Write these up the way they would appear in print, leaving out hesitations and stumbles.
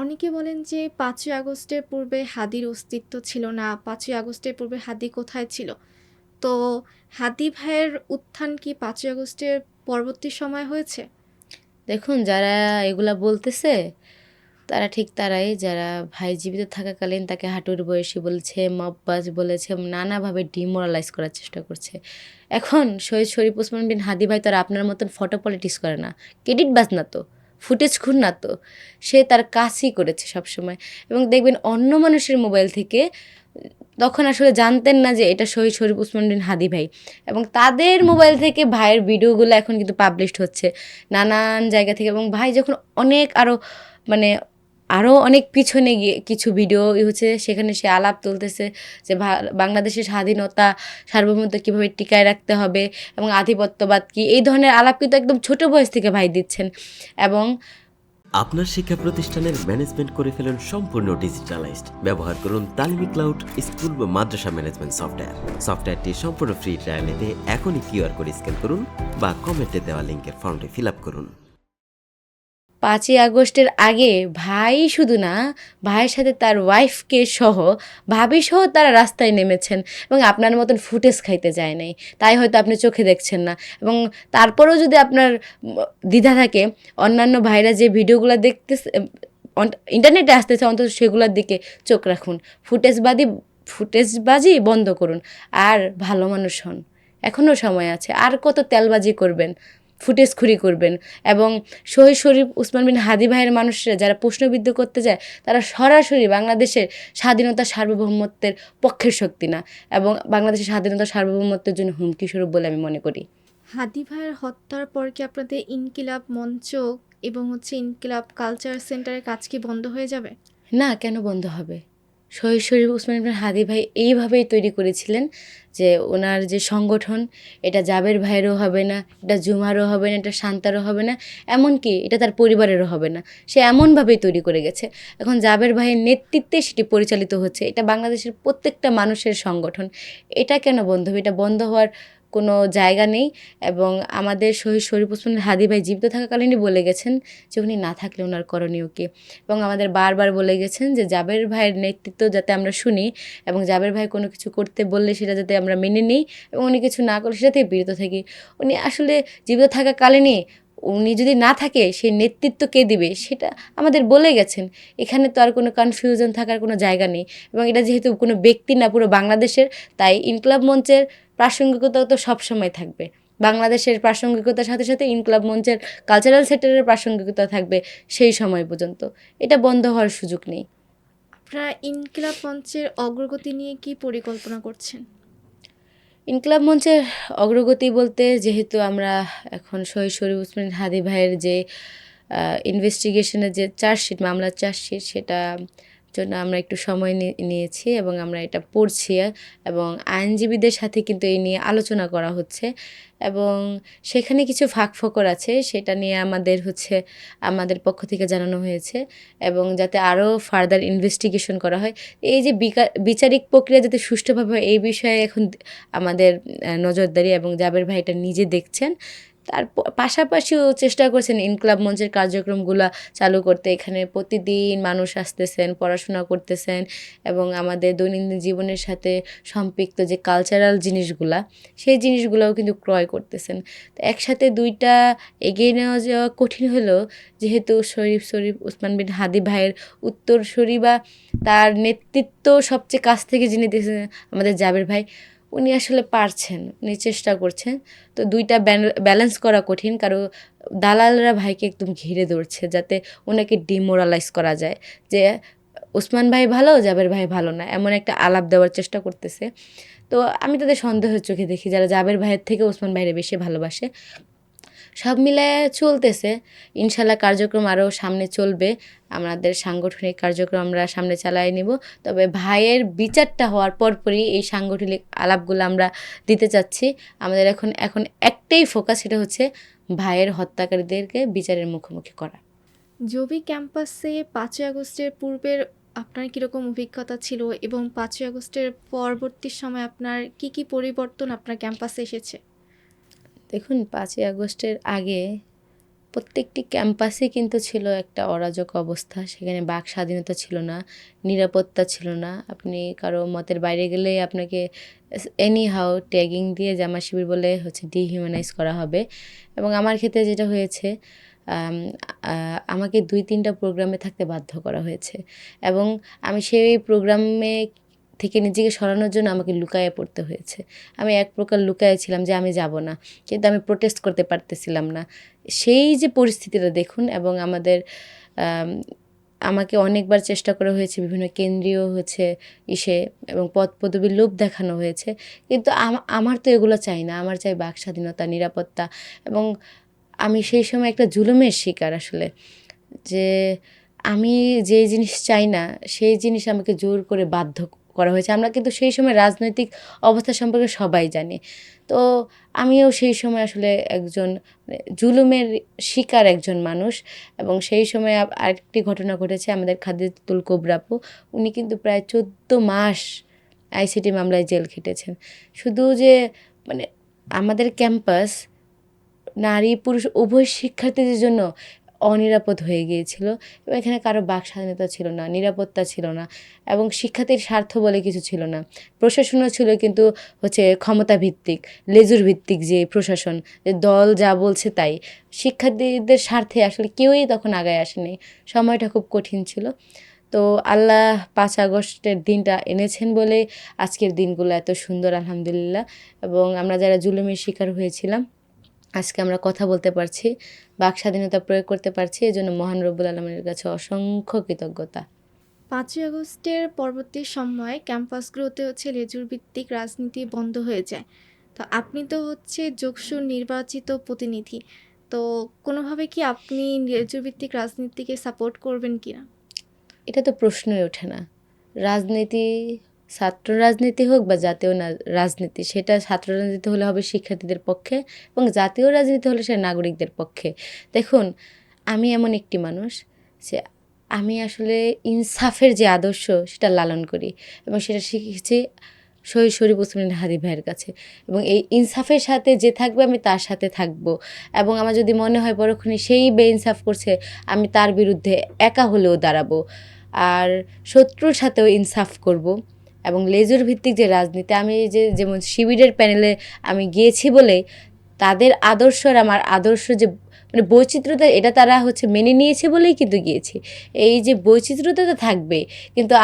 অনেকে বলেন যে ৫ই আগস্টের পূর্বে হাদির অস্তিত্ব ছিল না। ৫ই আগস্টের পূর্বে হাদি কোথায় ছিল? তো হাদি ভাইয়ের উত্থান কি ৫ই আগস্টের পরবর্তী সময়ে হয়েছে? দেখুন, যারা এগুলা বলতেছে তারা ঠিক তারাই যারা ভাই জীবিত থাকাকালীন তাকে হাঁটুর বয়সী বলেছে, মববাজ বলেছে, নানাভাবে ডিমোরালাইজ করার চেষ্টা করছে। এখন শহীদ শরীফ ওসমান বিন হাদি ভাই তো আর আপনার মতন ফটো পলিটিক্স করে না, ক্রেডিট বাজ না তো, ফুটেজ খুন না তো। সে তার কাজই করেছে সবসময়। এবং দেখবেন অন্য মানুষের মোবাইল থেকে তখন আসলে জানতেন না যে এটা শহীদ শরীফ ওসমান বিন হাদি ভাই, এবং তাদের মোবাইল থেকে ভাইয়ের ভিডিওগুলো এখন কিন্তু পাবলিশড হচ্ছে নানান জায়গা থেকে। এবং ভাই যখন অনেক আরও মানে আরও অনেক পিছনে গিয়ে কিছু ভিডিও হচ্ছে, সেখানে সে আলাপ তুলতেছে যে বাংলাদেশের স্বাধীনতা সার্বভৌমত্ব কীভাবে টিকায় রাখতে হবে এবং আধিপত্যবাদ কী, এই ধরনের আলাপ কিন্তু একদম ছোট বয়স থেকে ভাই দিচ্ছেন। এবং আপনার শিক্ষা প্রতিষ্ঠানের ম্যানেজমেন্ট করে ফেলুন সম্পূর্ণ ডিজিটালাইজড। ব্যবহার করুন তালিমি ক্লাউড স্কুল বা মাদ্রাসা ম্যানেজমেন্ট সফটওয়্যার। সফটওয়্যারটি সম্পূর্ণ ফ্রি ট্রায়াল নিতে এখনই কিউআর কোড স্ক্যান করুন বা কমেন্টে দেওয়া লিঙ্কের ফর্মটি ফিল আপ করুন। ৫ই আগস্টের আগে ভাই শুধু না, ভাইয়ের সাথে তার ওয়াইফকে সহ, ভাবি সহ তারা রাস্তায় নেমেছেন এবং আপনার মতন ফুটেজ খাইতে যায় নাই, তাই হয়তো আপনি চোখে দেখছেন না। এবং তারপরেও যদি আপনার দ্বিধা থাকে, অন্যান্য ভাইরা যে ভিডিওগুলো দেখতেছে ইন্টারনেটে আসতেছে, অন্তত সেগুলোর দিকে চোখ রাখুন। ফুটেজবাজি বন্ধ করুন আর ভালো মানুষ হন। এখনও সময় আছে, আর কত তেলবাজি করবেন, ফুটেজখুরি করবেন। এবং শহীদ শরীফ ওসমান বিন হাদি ভাইয়ের মানুষরা যারা প্রশ্নবিদ্ধ করতে যায়, তারা সরাসরি বাংলাদেশের স্বাধীনতা সার্বভৌমত্বের পক্ষের শক্তি না, এবং বাংলাদেশের স্বাধীনতা সার্বভৌমত্বের জন্য হুমকি স্বরূপ বলে আমি মনে করি। হাদি ভাইয়ের হত্যার পর কি আপনাদের ইনকিলাব মঞ্চ এবং ইনকিলাব কালচার সেন্টারের কাজ কি বন্ধ হয়ে যাবে? না, কেন বন্ধ হবে? শহীদ শরীফ ওসমান ইবনে হাদি ভাই এইভাবেই তৈরি করেছিলেন যে ওনার যে সংগঠন, এটা জাবের ভাইয়েরও হবে না, এটা জুমারও হবে না, এটা শান্তারও হবে না, এমনকি এটা তার পরিবারেরও হবে না। সে এমনভাবেই তৈরি করে গেছে। এখন জাবের ভাইয়ের নেতৃত্বে সেটি পরিচালিত হচ্ছে। এটা বাংলাদেশের প্রত্যেকটা মানুষের সংগঠন। এটা কেন বন্ধ হবে? এটা বন্ধ হওয়ার কোনো জায়গা নেই। এবং আমাদের শহীদ শরীফ ওসমান হাদি ভাই জীবিত থাকাকালীনই বলে গেছেন যে উনি না থাকলে ওনার করণীয় কী। এবং আমাদের বারবার বলে গেছেন যে জাবের ভাইয়ের নেতৃত্ব যাতে আমরা শুনি, এবং জাবের ভাই কোনো কিছু করতে বললে সেটা যাতে আমরা মেনে নিই, এবং উনি কিছু না করলে সেটা থেকে বিরত থাকি। উনি আসলে জীবিত থাকাকালীনই, উনি যদি না থাকে সেই নেতৃত্ব কে দিবে সেটা আমাদের বলে গেছেন। এখানে তো আর কোনো কনফিউশন থাকার কোনো জায়গা নেই। এবং এটা যেহেতু কোনো ব্যক্তি না, পুরো বাংলাদেশের, তাই ইনকলাব মঞ্চের প্রাসঙ্গিকতা তো সবসময় থাকবে। বাংলাদেশের প্রাসঙ্গিকতার সাথে সাথে ইনকলাব মঞ্চের কালচারাল সেক্টরের প্রাসঙ্গিকতা থাকবে সেই সময় পর্যন্ত। এটা বন্ধ হওয়ার সুযোগ নেই। আপনারা ইনকিলাব মঞ্চের অগ্রগতি নিয়ে কি পরিকল্পনা করছেন? ইনকলাব মঞ্চের অগ্রগতি বলতে, যেহেতু আমরা এখন শহীদ শরীফ ওসমান হাদি ভাইয়ের যে ইনভেস্টিগেশনের যে চার্জশিট, মামলার চার্জশিট, সেটা জন্য আমরা একটু সময় নিয়েছি এবং আমরা এটা পড়ছি, এবং আইনজীবীদের সাথে কিন্তু এই নিয়ে আলোচনা করা হচ্ছে। এবং সেখানে কিছু ফাঁকফোকর আছে, সেটা নিয়ে আমাদের পক্ষ থেকে জানানো হয়েছে, এবং যাতে আরও ফার্দার ইনভেস্টিগেশন করা হয়। এই যে বিচারিক প্রক্রিয়া যাতে সুষ্ঠুভাবে হয়, এই বিষয়ে এখন আমাদের নজরদারি, এবং জাবের ভাই এটা নিজে দেখছেন। তার পাশাপাশিও চেষ্টা করছেন ইনকলাব মঞ্চের কার্যক্রমগুলো চালু করতে। এখানে প্রতিদিন মানুষ আসতেছেন, পড়াশোনা করতেছেন, এবং আমাদের দৈনন্দিন জীবনের সাথে সম্পৃক্ত যে কালচারাল জিনিসগুলা, সেই জিনিসগুলোও কিন্তু ক্রয় করতেছেন। তো একসাথে দুইটা এগিয়ে নেওয়া যাওয়া কঠিন হলেও, যেহেতু শরীফ ওসমান বিন হাদি ভাইয়ের উত্তরসূরি বা তার নেতৃত্ব সবচেয়ে কাছ থেকে যিনি দেখছেন আমাদের জাবের ভাই, উনি আসলে পারছেন, উনি চেষ্টা করছেন। তো দুইটা ব্যালেন্স করা কঠিন, কারণ দালালরা ভাইকে একদম ঘিরে ধরছে যাতে ওনাকে ডিমোরালাইজ করা যায়, যে ওসমান ভাই ভালো, জাবের ভাই ভালো না, এমন একটা আলাপ দেওয়ার চেষ্টা করতেছে। তো আমি তাদের সন্দেহের চোখে দেখি, যারা জাবের ভাইয়ের থেকে ওসমান ভাইরে বেশি ভালোবাসে। সব মিলায় চলতেছে। ইনশাল্লাহ কার্যক্রম আরও সামনে চলবে। আমাদের সাংগঠনিক কার্যক্রম আমরা সামনে চালিয়ে নিব। তবে ভাইয়ের বিচারটা হওয়ার পরপরই এই সাংগঠনিক আলাপগুলো আমরা দিতে চাচ্ছি। আমাদের এখন একটাই ফোকাস, সেটা হচ্ছে ভাইয়ের হত্যাকারীদেরকে বিচারের মুখোমুখি করা। জবি ক্যাম্পাসে ৫ই আগস্টের পূর্বের আপনার কীরকম অভিজ্ঞতা ছিল এবং ৫ই আগস্টের পরবর্তী সময়ে আপনার কি কি পরিবর্তন আপনার ক্যাম্পাসে এসেছে? দেখুন, 5ই আগস্টের আগে প্রত্যেকটি ক্যাম্পাসে কিন্তু ছিল একটা অরাজক অবস্থা। সেখানে বাক স্বাধীনতা ছিল না, নিরাপত্তা ছিল না। আপনি কারো মতের বাইরে গেলেই আপনাকে এনি হাউ ট্যাগিং দিয়ে জামা শিবির বলে ডিহিউম্যানাইজ করা হবে। এবং আমার ক্ষেত্রে যেটা হয়েছে, আম আমাকে ২-৩টা প্রোগ্রামে থাকতে বাধ্য করা হয়েছে এবং আমি সেই প্রোগ্রামে থেকে নিজেকে সরানোর জন্য আমাকে লুকায়ে পড়তে হয়েছে। আমি এক প্রকার লুকায়ে ছিলাম যে আমি যাব না। কিন্তু আমি প্রোটেস্ট করতে পারতেছিলাম না। সেই যে পরিস্থিতিটা দেখুন, এবং আম আমাকে অনেকবার চেষ্টা করা হয়েছে, বিভিন্ন কেন্দ্রীয় ইসে এবং পদপদবীর লোভ দেখানো হয়েছে। কিন্তু আমার তো এগুলো চাই না। আমার চাই বাক স্বাধীনতা, নিরাপত্তা। এবং আমি সেই সময় একটা জুলুমের শিকার আসলে। যে আমি যে জিনিস চাই না, সেই জিনিস আমাকে জোর করে বাধ্য করা হয়েছে। আমরা কিন্তু সেই সময় রাজনৈতিক অবস্থা সম্পর্কে সবাই জানি। তো আমিও সেই সময় আসলে একজন জুলুমের শিকার একজন মানুষ। এবং সেই সময় আরেকটি ঘটনা ঘটেছে, আমাদের খাদিজাতুল কুবরা আপু, উনি কিন্তু প্রায় ১৪ মাস আইসিটি মামলায় জেল খেটেছেন। শুধু যে মানে আমাদের ক্যাম্পাস নারী পুরুষ উভয় শিক্ষার্থীদের জন্য অনিরাপদ হয়ে গিয়েছিল এবং এখানে কারো বাক স্বাধীনতা ছিল না, নিরাপত্তা ছিল না এবং শিক্ষার্থীর স্বার্থ বলে কিছু ছিল না। প্রশাসনও ছিল কিন্তু ক্ষমতা ভিত্তিক, লেজুর ভিত্তিক যে প্রশাসন, যে দল যা বলছে তাই। শিক্ষার্থীদের স্বার্থে আসলে কেউই তখন আগায় আসেনি। সময়টা খুব কঠিন ছিল। তো আল্লাহ ৫ আগস্টের দিনটা এনেছেন বলে আজকের দিনগুলো এত সুন্দর, আলহামদুলিল্লাহ। এবং আমরা যারা জুলুমের শিকার হয়েছিলাম, আজকে আমরা কথা বলতে পারছি, বাক স্বাধীনতা প্রয়োগ করতে পারছি। এজন্য মহান রব্বুল আলামিনের কাছে অসংখ্য কৃতজ্ঞতা। ৫ই আগস্টের পরবর্তী সময়ে ক্যাম্পাসগুলোতে লেজুর ভিত্তিক রাজনীতি বন্ধ হয়ে যায়। তো আপনি তো যোগসুর নির্বাচিত প্রতিনিধি। তো কোনোভাবে কি আপনি লেজুর ভিত্তিক রাজনীতিকে সাপোর্ট করবেন কিনা? এটা তো প্রশ্নই ওঠে না। রাজনীতি, ছাত্র রাজনীতি হোক বা জাতীয় রাজনীতি, সেটা ছাত্র রাজনীতি হলে হবে শিক্ষার্থীদের পক্ষে এবং জাতীয় রাজনীতি হলে সেটা নাগরিকদের পক্ষে। দেখুন, আমি এমন একটি মানুষ যে আমি আসলে ইনসাফের যে আদর্শ সেটা লালন করি এবং সেটা শিখেছি শহীদ শরীফ ওসমান হাদি ভাইয়ের কাছে। এবং এই ইনসাফের সাথে যে থাকবে আমি তার সাথে থাকব। এবং আমার যদি মনে হয় পরক্ষণে সেই বেইনসাফ করছে, আমি তার বিরুদ্ধে একা হলেও দাঁড়াবো। আর শত্রুর সাথেও ইনসাফ করব। এবং লেজুর ভিত্তিক যে রাজনীতি, আমি যেমন শিবিরের প্যানেলে আমি গিয়েছি বলে তাদের আদর্শ আর আমার আদর্শ যে বৈচিত্র্যতা, এটা তারা মেনে নিয়েছে বলেই কিন্তু গিয়েছি। এই যে বৈচিত্র্যতা তো থাকবে, কিন্তু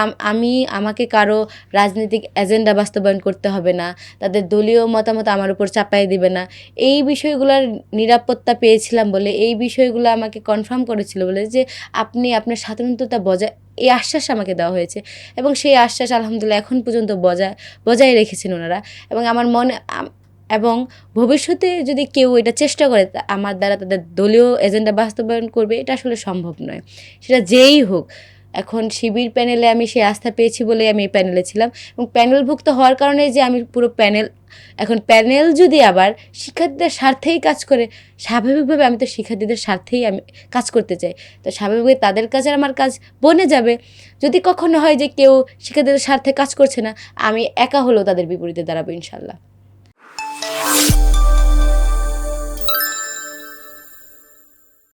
আমাকে কারো রাজনৈতিক এজেন্ডা বাস্তবায়ন করতে হবে না, তাদের দলীয় মতামত আমার উপর চাপাই দিবে না। এই বিষয়গুলোর নিরাপত্তা পেয়েছিলাম বলে, এই বিষয়গুলো আমাকে কনফার্ম করেছিল বলে যে আপনি আপনার স্বাধীনতা এই আশ্বাস আমাকে দেওয়া হয়েছে এবং সেই আশ্বাস আলহামদুলিল্লাহ এখন পর্যন্ত বজায় রেখেছেন ওনারা। এবং আমার মনে এবং ভবিষ্যতে যদি কেউ এটা চেষ্টা করে আমার দ্বারা তাদের দলীয় এজেন্ডা বাস্তবায়ন করবে, এটা আসলে সম্ভব নয়, সেটা যেই হোক। এখন শিবির প্যানেলে আমি সেই আস্থা পেয়েছি বলে আমি এই প্যানেলে ছিলাম এবং প্যানেলভুক্ত হওয়ার কারণে যে আমি পুরো এখন প্যানেল যদি আবার শিক্ষার্থীদের স্বার্থেই কাজ করে, স্বাভাবিকভাবে আমি তো শিক্ষার্থীদের স্বার্থেই আমি কাজ করতে চাই। তো স্বাভাবিকভাবে তাদের কাছে আমার কাজ বনে যাবে। যদি কখনো হয় যে কেউ শিক্ষার্থীদের স্বার্থে কাজ করছে না, আমি একা হলেও তাদের বিপরীতে দাঁড়াবো ইনশাল্লাহ।